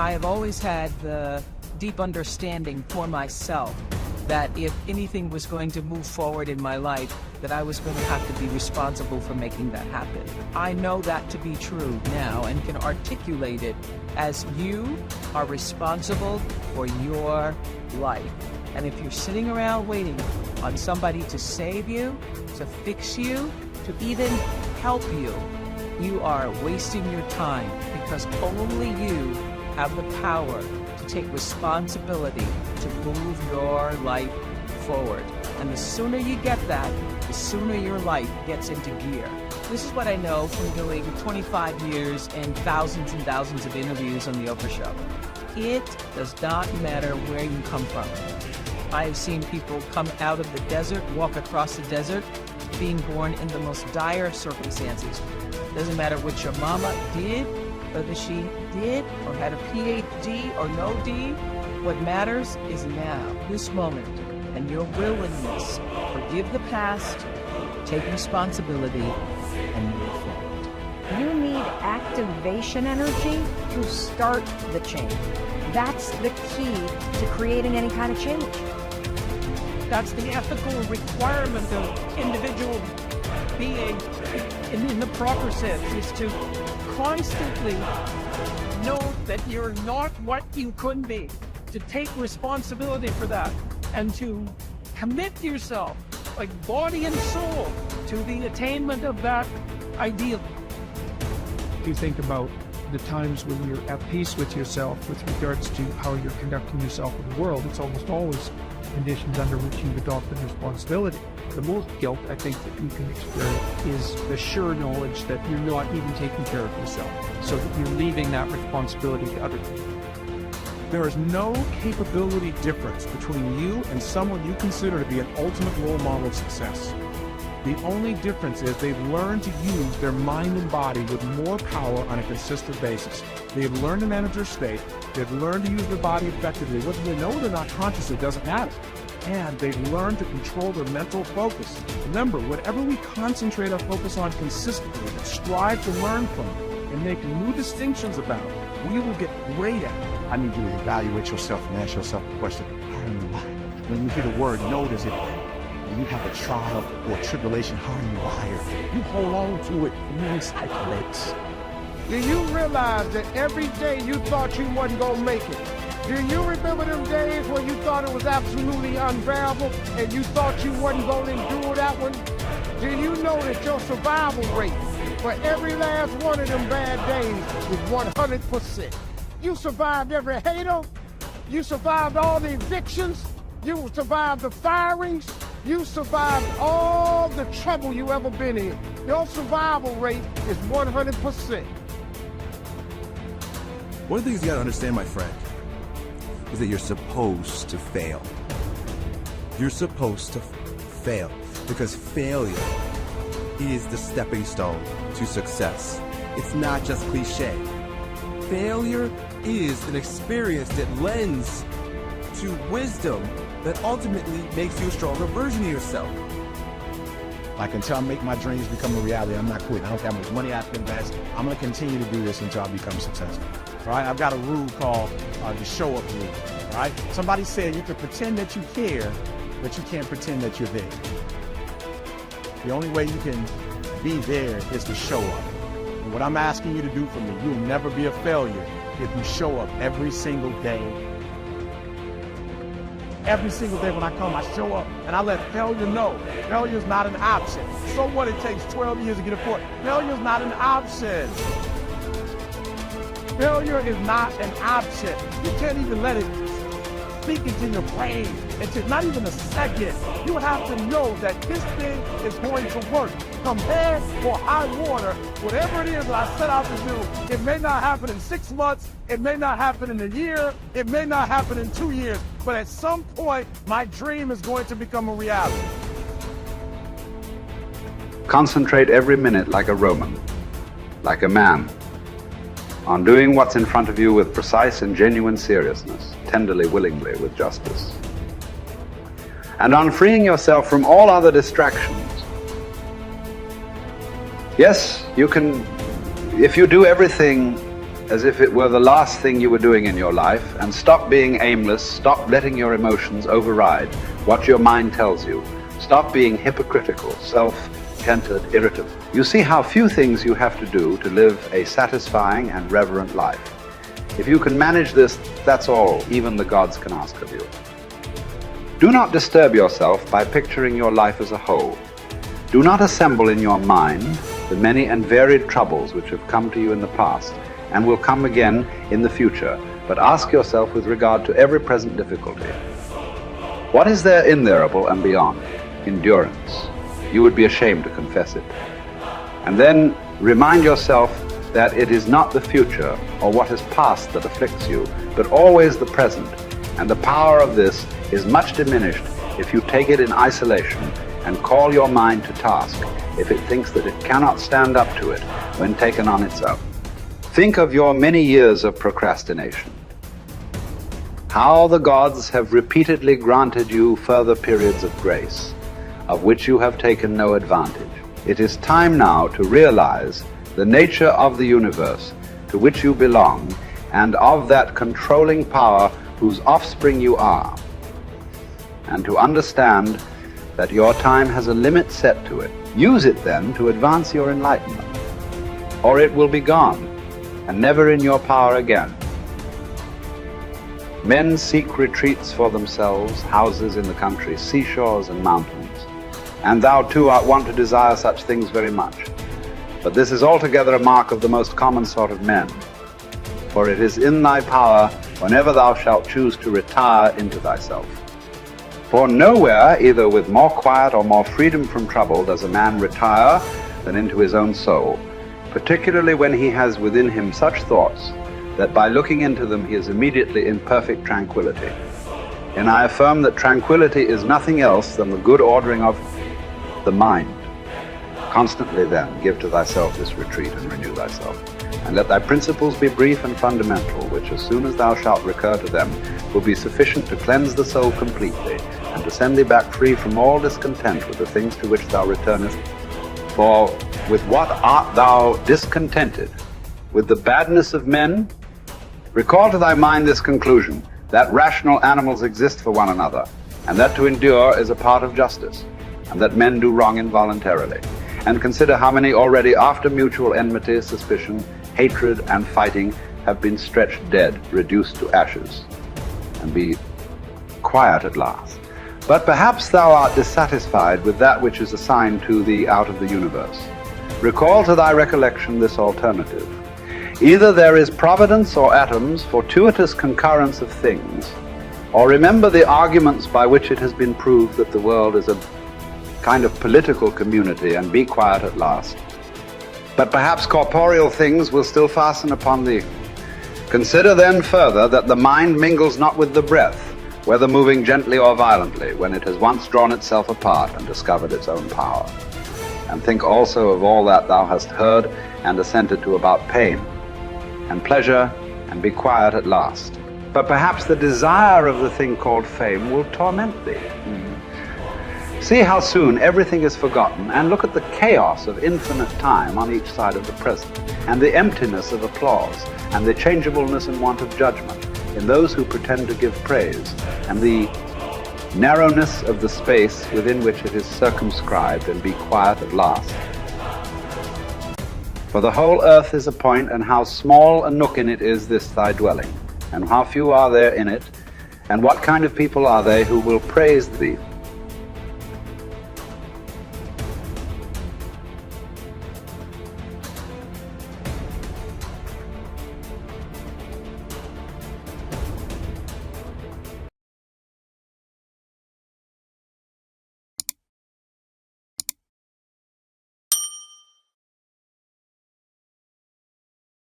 I have always had the deep understanding for myself that if anything was going to move forward in my life, that I was going to have to be responsible for making that happen. I know that to be true now and can articulate it as you are responsible for your life. And if you're sitting around waiting on somebody to save you, to fix you, to even help you, you are wasting your time, because only you have the power to take responsibility to move your life forward. And the sooner you get that, the sooner your life gets into gear. This is what I know from doing 25 years and thousands of interviews on the Oprah Show. It does not matter where you come from. I have seen people come out of the desert, walk across the desert, being born in the most dire circumstances. Doesn't matter what your mama did, whether she did or had a PhD or no D. What matters is now, this moment, and your willingness to forgive the past, take responsibility, and move forward. You need activation energy to start the change. That's the key to creating any kind of change. That's the ethical requirement of individual being in the proper sense, is to constantly know that you're not what you could be, to take responsibility for that, and to commit yourself, like body and soul, to the attainment of that ideal. If you think about the times when you're at peace with yourself with regards to how you're conducting yourself in the world, it's almost always conditions under which you've adopted responsibility. The most guilt I think that you can experience is the sure knowledge that you're not even taking care of yourself, so that you're leaving that responsibility to other people. There is no capability difference between you and someone you consider to be an ultimate role model of success. The only difference is they've learned to use their mind and body with more power on a consistent basis. They've learned to manage their state. They've learned to use their body effectively. Whether they know it or not consciously doesn't matter. And they've learned to control their mental focus. Remember, whatever we concentrate our focus on consistently, strive to learn from it, and make new distinctions about it, we will get great at it. I need you to evaluate yourself and ask yourself the question, how are you wired? When you hear the word notice it, when you have a trial or a tribulation, how are you wired? You hold on to it and you recycle it. Do you realize that every day you thought you wasn't gonna make it? Do you remember them days when you thought it was absolutely unbearable and you thought you wasn't gonna endure that one? Do you know that your survival rate for every last one of them bad days is 100%? You survived every hater, you survived all the evictions, you survived the firings, you survived all the trouble you ever been in. Your survival rate is 100%. One of the things you gotta understand, my friend, is that you're supposed to fail. You're supposed to fail, because failure is the stepping stone to success. It's not just cliche. Failure is an experience that lends to wisdom that ultimately makes you a stronger version of yourself. Like, until I make my dreams become a reality, I'm not quitting. I don't care how much money I have to invest. I'm gonna continue to do this until I become successful. All right, I've got a rule called the show up rule. All right, somebody said you can pretend that you care, but you can't pretend that you're there. The only way you can be there is to show up. And what I'm asking you to do for me, you'll never be a failure if you show up every single day. Every single day when I come, I show up and I let failure know. Failure is not an option. So what, it takes 12 years to get a point. Failure is not an option. Failure is not an option. You can't even let it speak into your brain. It's not even a second. You have to know that this thing is going to work. Come bad or high water, whatever it is that I set out to do, it may not happen in 6 months, it may not happen in a year, it may not happen in 2 years, but at some point, my dream is going to become a reality. Concentrate every minute like a Roman, like a man, on doing what's in front of you with precise and genuine seriousness, tenderly, willingly, with justice. And on freeing yourself from all other distractions. Yes, you can, if you do everything as if it were the last thing you were doing in your life, and stop being aimless, stop letting your emotions override what your mind tells you. Stop being hypocritical, self-centered, irritable. You see how few things you have to do to live a satisfying and reverent life. If you can manage this, that's all even the gods can ask of you. Do not disturb yourself by picturing your life as a whole. Do not assemble in your mind the many and varied troubles which have come to you in the past and will come again in the future, but ask yourself with regard to every present difficulty, what is there innerable and beyond? Endurance. You would be ashamed to confess it. And then remind yourself that it is not the future or what is past that afflicts you, but always the present, and the power of this is much diminished if you take it in isolation and call your mind to task if it thinks that it cannot stand up to it when taken on its own. Think of your many years of procrastination. How the gods have repeatedly granted you further periods of grace, of which you have taken no advantage. It is time now to realize the nature of the universe to which you belong and of that controlling power whose offspring you are, and to understand that your time has a limit set to it. Use it then to advance your enlightenment, or it will be gone and never in your power again. Men seek retreats for themselves, houses in the country, seashores and mountains, and thou too art wont to desire such things very much. But this is altogether a mark of the most common sort of men, for it is in thy power whenever thou shalt choose to retire into thyself. For nowhere, either with more quiet or more freedom from trouble, does a man retire than into his own soul, particularly when he has within him such thoughts that by looking into them he is immediately in perfect tranquility. And I affirm that tranquility is nothing else than the good ordering of the mind. Constantly then give to thyself this retreat and renew thyself, and let thy principles be brief and fundamental, which as soon as thou shalt recur to them will be sufficient to cleanse the soul completely, and to send thee back free from all discontent with the things to which thou returnest. For with what art thou discontented? With the badness of men? Recall to thy mind this conclusion, that rational animals exist for one another, and that to endure is a part of justice, and that men do wrong involuntarily. And consider how many already after mutual enmity, suspicion, hatred, and fighting have been stretched dead, reduced to ashes, and be quiet at last. But perhaps thou art dissatisfied with that which is assigned to thee out of the universe. Recall to thy recollection this alternative. Either there is providence or atoms, fortuitous concurrence of things, or remember the arguments by which it has been proved that the world is a kind of political community, and be quiet at last. But perhaps corporeal things will still fasten upon thee. Consider then further that the mind mingles not with the breath, whether moving gently or violently, when it has once drawn itself apart and discovered its own power. And think also of all that thou hast heard and assented to about pain and pleasure, and be quiet at last. But perhaps the desire of the thing called fame will torment thee. See how soon everything is forgotten, and look at the chaos of infinite time on each side of the present, and the emptiness of applause, and the changeableness and want of judgment in those who pretend to give praise, and the narrowness of the space within which it is circumscribed, and be quiet at last. For the whole earth is a point, and how small a nook in it is this thy dwelling, and how few are there in it, and what kind of people are they who will praise thee?